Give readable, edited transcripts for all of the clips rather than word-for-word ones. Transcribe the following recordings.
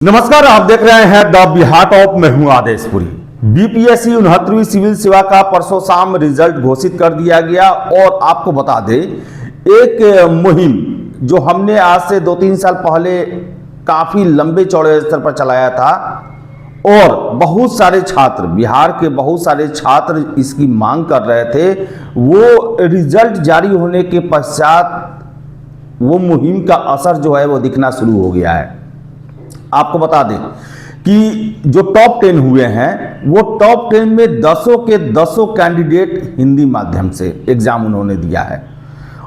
नमस्कार, आप देख रहे हैं द बिहार टॉप। मैं हूं आदेशपुरी। बीपीएससी 69वीं सिविल सेवा का परसों शाम रिजल्ट घोषित कर दिया गया। और आपको बता दें, एक मुहिम जो हमने आज से 2-3 साल पहले काफी लंबे चौड़े स्तर पर चलाया था और बहुत सारे छात्र, बिहार के बहुत सारे छात्र इसकी मांग कर रहे थे, वो रिजल्ट जारी होने के पश्चात वो मुहिम का असर जो है वो दिखना शुरू हो गया है। आपको बता दें कि जो टॉप 10 हुए हैं, वो टॉप 10 में 10 के 10 कैंडिडेट हिंदी माध्यम से एग्जाम उन्होंने दिया है।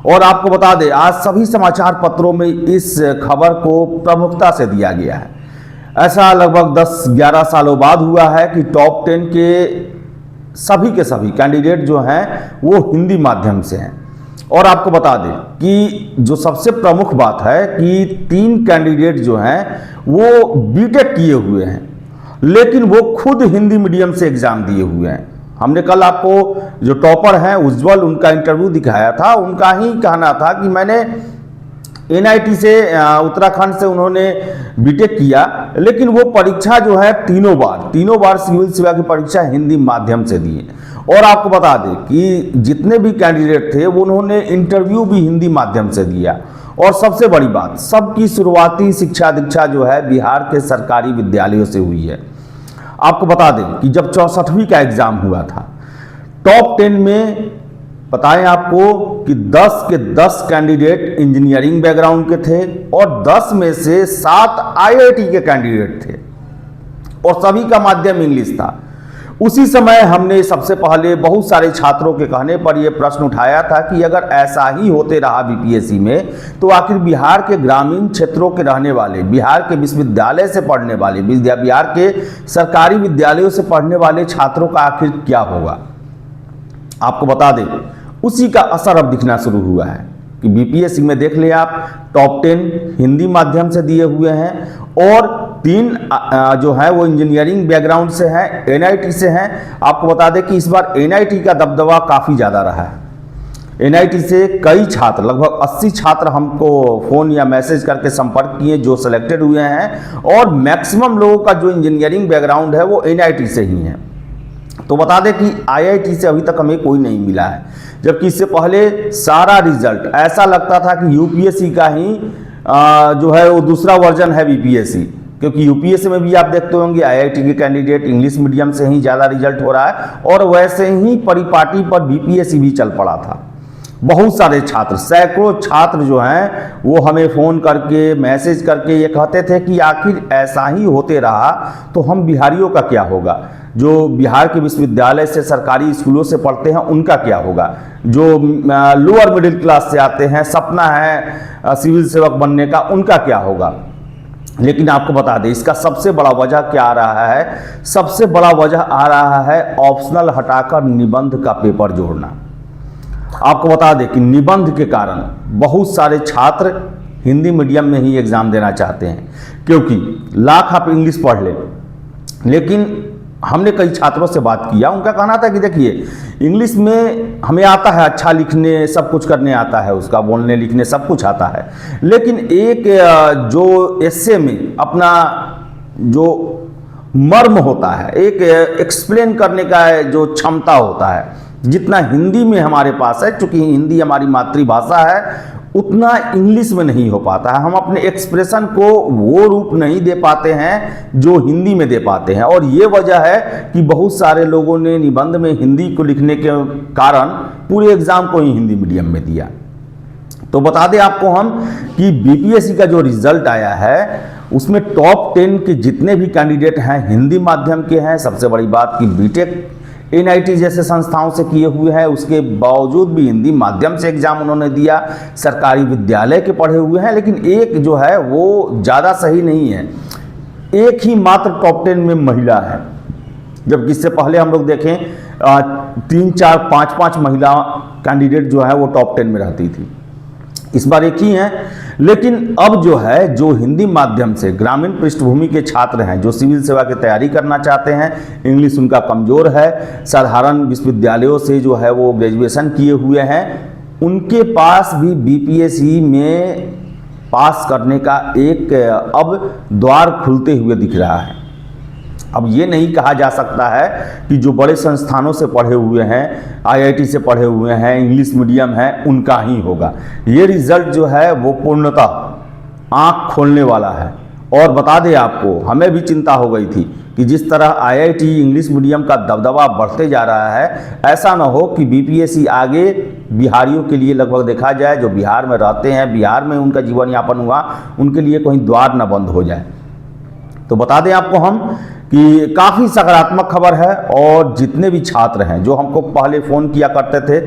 और आपको बता दें, आज सभी समाचार पत्रों में इस खबर को प्रमुखता से दिया गया है। ऐसा लगभग 10-11 सालों बाद हुआ है कि टॉप 10 के सभी कैंडिडेट जो हैं वो हिंदी माध्यम से हैं। और आपको बता दें कि जो सबसे प्रमुख बात है कि 3 कैंडिडेट जो हैं वो बीटेक किए हुए हैं, लेकिन वो खुद हिंदी मीडियम से एग्जाम दिए हुए हैं। हमने कल आपको जो टॉपर हैं उज्जवल, उनका इंटरव्यू दिखाया था। उनका ही कहना था कि मैंने एनआईटी से, उत्तराखंड से उन्होंने बीटेक किया, लेकिन वो परीक्षा जो है तीनों बार सिविल सेवा की परीक्षा हिंदी माध्यम से दी। और आपको बता दें कि जितने भी कैंडिडेट थे वो उन्होंने इंटरव्यू भी हिंदी माध्यम से दिया। और सबसे बड़ी बात, सबकी शुरुआती शिक्षा दीक्षा जो है बिहार के सरकारी विद्यालयों से हुई है। आपको बता दें कि जब 64वीं का एग्जाम हुआ था, टॉप 10 में बताएं आपको कि 10 के 10 कैंडिडेट इंजीनियरिंग बैकग्राउंड के थे और 10 में से 7 आईआईटी के कैंडिडेट थे और सभी का माध्यम इंग्लिश था। उसी समय हमने सबसे पहले बहुत सारे छात्रों के कहने पर यह प्रश्न उठाया था कि अगर ऐसा ही होते रहा बीपीएससी में, तो आखिर बिहार के ग्रामीण क्षेत्रों के रहने वाले, बिहार के विश्वविद्यालय से पढ़ने वाले, बिहार के सरकारी विद्यालयों से पढ़ने वाले छात्रों का आखिर क्या होगा। आपको बता दें, उसी का असर अब दिखना शुरू हुआ है कि बीपीएससी में देख ले आप, टॉप 10 हिंदी माध्यम से दिए हुए हैं और 3 जो है वो इंजीनियरिंग बैकग्राउंड से हैं, एनआईटी से हैं। आपको बता दें कि इस बार एनआईटी का दबदबा काफ़ी ज़्यादा रहा है। एनआईटी से कई छात्र, लगभग 80 छात्र हमको फ़ोन या मैसेज करके संपर्क किए जो सिलेक्टेड हुए हैं, और मैक्सिमम लोगों का जो इंजीनियरिंग बैकग्राउंड है वो एनआईटी से ही है। तो बता दें कि आईआईटी से अभी तक हमें कोई नहीं मिला है, जबकि इससे पहले सारा रिजल्ट ऐसा लगता था कि यूपीएससी का ही जो है वो दूसरा वर्जन है बीपीएससी, क्योंकि यूपीएससी में भी आप देखते होंगे आईआईटी के कैंडिडेट इंग्लिश मीडियम से ही ज़्यादा रिजल्ट हो रहा है। और वैसे ही परिपाटी पर बीपीएससी भी चल पड़ा था। बहुत सारे छात्र, सैकड़ों छात्र जो हैं वो हमें फ़ोन करके, मैसेज करके ये कहते थे कि आखिर ऐसा ही होते रहा तो हम बिहारियों का क्या होगा, जो बिहार के विश्वविद्यालय से, सरकारी स्कूलों से पढ़ते हैं उनका क्या होगा, जो लोअर मिडिल क्लास से आते हैं, सपना है सिविल सेवक बनने का, उनका क्या होगा। लेकिन आपको बता दें, इसका सबसे बड़ा वजह क्या आ रहा है? सबसे बड़ा वजह आ रहा है ऑप्शनल हटाकर निबंध का पेपर जोड़ना। आपको बता दें कि निबंध के कारण बहुत सारे छात्र हिंदी मीडियम में ही एग्जाम देना चाहते हैं, क्योंकि लाख आप इंग्लिश पढ़ लें, लेकिन हमने कई छात्रों से बात किया, उनका कहना था कि देखिए, इंग्लिश में हमें आता है अच्छा लिखने, सब कुछ करने आता है, उसका बोलने लिखने सब कुछ आता है, लेकिन एक जो एस्से में अपना जो मर्म होता है, एक एक्सप्लेन करने का जो क्षमता होता है, जितना हिंदी में हमारे पास है, चूंकि हिंदी हमारी मातृभाषा है, उतना इंग्लिश में नहीं हो पाता है। हम अपने एक्सप्रेशन को वो रूप नहीं दे पाते हैं जो हिंदी में दे पाते हैं। और ये वजह है कि बहुत सारे लोगों ने निबंध में हिंदी को लिखने के कारण पूरे एग्जाम को ही हिंदी मीडियम में दिया। तो बता दें आपको हम कि बीपीएससी का जो रिजल्ट आया है उसमें टॉप 10 के जितने भी कैंडिडेट हैं हिंदी माध्यम के हैं। सबसे बड़ी बात कि बीटेक एनआईटी जैसे संस्थाओं से किए हुए हैं, उसके बावजूद भी हिंदी माध्यम से एग्जाम उन्होंने दिया, सरकारी विद्यालय के पढ़े हुए हैं। लेकिन एक जो है वो ज़्यादा सही नहीं है, एक ही मात्र टॉप 10 में महिला है, जबकि इससे पहले हम लोग देखें 3, 4, 5 महिला कैंडिडेट जो है वो टॉप 10 में रहती थी। इस बार एक ही है। लेकिन अब जो है, जो हिंदी माध्यम से ग्रामीण पृष्ठभूमि के छात्र हैं, जो सिविल सेवा की तैयारी करना चाहते हैं, इंग्लिश उनका कमज़ोर है, साधारण विश्वविद्यालयों से जो है वो ग्रेजुएशन किए हुए हैं, उनके पास भी बीपीएससी में पास करने का एक अब द्वार खुलते हुए दिख रहा है। अब ये नहीं कहा जा सकता है कि जो बड़े संस्थानों से पढ़े हुए हैं, आईआईटी से पढ़े हुए हैं, इंग्लिश मीडियम है, उनका ही होगा। ये रिजल्ट जो है वो पूर्णतः आंख खोलने वाला है। और बता दें आपको, हमें भी चिंता हो गई थी कि जिस तरह आईआईटी इंग्लिश मीडियम का दबदबा बढ़ते जा रहा है, ऐसा ना हो कि बीपीएससी आगे बिहारियों के लिए लगभग देखा जाए, जो बिहार में रहते हैं, बिहार में उनका जीवन यापन हुआ, उनके लिए कहीं द्वार न बंद हो जाए। तो बता दें आपको हम कि काफ़ी सकारात्मक खबर है। और जितने भी छात्र हैं जो हमको पहले फ़ोन किया करते थे,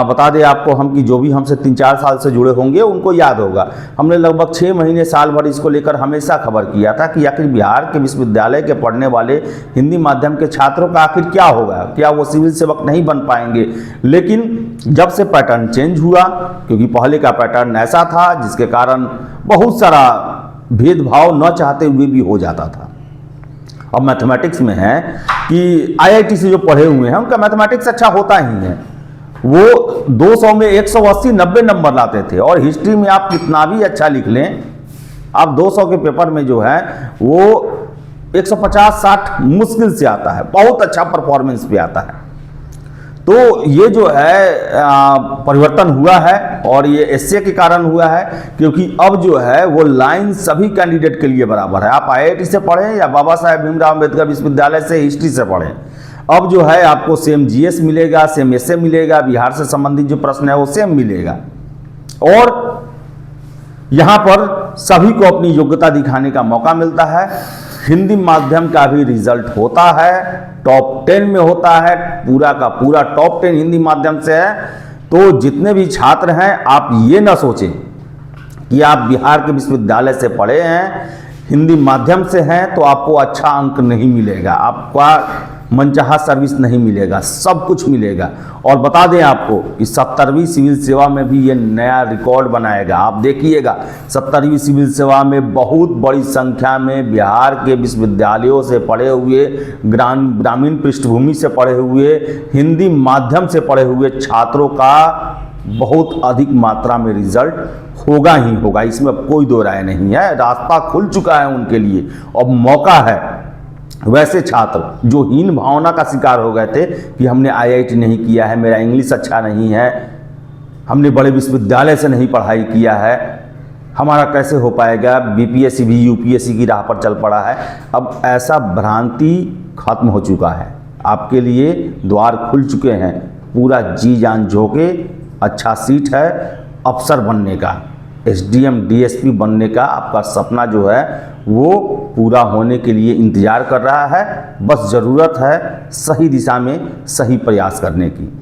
बता दें आपको हम कि जो भी हमसे 3-4 साल से जुड़े होंगे उनको याद होगा, हमने लगभग 6 महीने साल भर इसको लेकर हमेशा खबर किया था कि आखिर बिहार के विश्वविद्यालय के पढ़ने वाले हिंदी माध्यम के छात्रों का आखिर क्या होगा, क्या वो सिविल सेवक नहीं बन पाएंगे। लेकिन जब से पैटर्न चेंज हुआ, क्योंकि पहले का पैटर्न ऐसा था जिसके कारण बहुत सारा भेदभाव न चाहते हुए भी हो जाता था। अब मैथमेटिक्स में है कि आईआईटी से जो पढ़े हुए हैं उनका मैथमेटिक्स अच्छा होता ही है। वो 200 में 180-90 नंबर लाते थे। और हिस्ट्री में आप कितना भी अच्छा लिख लें, आप 200 के पेपर में जो है वो 150-60 मुश्किल से आता है, बहुत अच्छा परफॉर्मेंस पे आता है। तो ये जो है परिवर्तन हुआ है, और ये एसए के कारण हुआ है, क्योंकि अब जो है वो लाइन सभी कैंडिडेट के लिए बराबर है। आप आईआईटी से पढ़ें या बाबा साहेब भीमराव अम्बेडकर विश्वविद्यालय से हिस्ट्री से पढ़ें, अब जो है आपको सेम जीएस मिलेगा, सेम एसए मिलेगा, बिहार से संबंधित जो प्रश्न है वो सेम मिलेगा। और यहाँ पर सभी को अपनी योग्यता दिखाने का मौका मिलता है। हिंदी माध्यम का भी रिजल्ट होता है, टॉप 10 में होता है, पूरा का पूरा टॉप 10 हिंदी माध्यम से है। तो जितने भी छात्र हैं, आप ये ना सोचें कि आप बिहार के विश्वविद्यालय से पढ़े हैं, हिंदी माध्यम से हैं तो आपको अच्छा अंक नहीं मिलेगा, आपका मनचाहा सर्विस नहीं मिलेगा, सब कुछ मिलेगा। और बता दें आपको कि 70वीं सिविल सेवा में भी ये नया रिकॉर्ड बनाएगा। आप देखिएगा 70वीं सिविल सेवा में बहुत बड़ी संख्या में बिहार के विश्वविद्यालयों से पढ़े हुए, ग्रामीण पृष्ठभूमि से पढ़े हुए, हिंदी माध्यम से पढ़े हुए छात्रों का बहुत अधिक मात्रा में रिजल्ट होगा ही होगा। इसमें कोई दो राय नहीं है। रास्ता खुल चुका है उनके लिए। अब मौका है वैसे छात्र जो हीन भावना का शिकार हो गए थे कि हमने आईआईटी नहीं किया है, मेरा इंग्लिश अच्छा नहीं है, हमने बड़े विश्वविद्यालय से नहीं पढ़ाई किया है, हमारा कैसे हो पाएगा, बीपीएससी भी यूपीएससी की राह पर चल पड़ा है। अब ऐसा भ्रांति खत्म हो चुका है। आपके लिए द्वार खुल चुके हैं। पूरा जी जान झोंके, अच्छा सीट है अफसर बनने का, एसडीएम डीएसपी बनने का आपका सपना जो है वो पूरा होने के लिए इंतजार कर रहा है। बस ज़रूरत है सही दिशा में सही प्रयास करने की।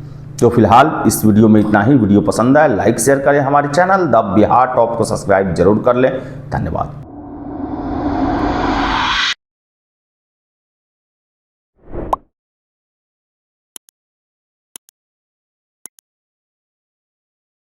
तो फिलहाल इस वीडियो में इतना ही। वीडियो पसंद आए लाइक शेयर करें, हमारे चैनल द बिहार टॉप को सब्सक्राइब जरूर कर लें। धन्यवाद।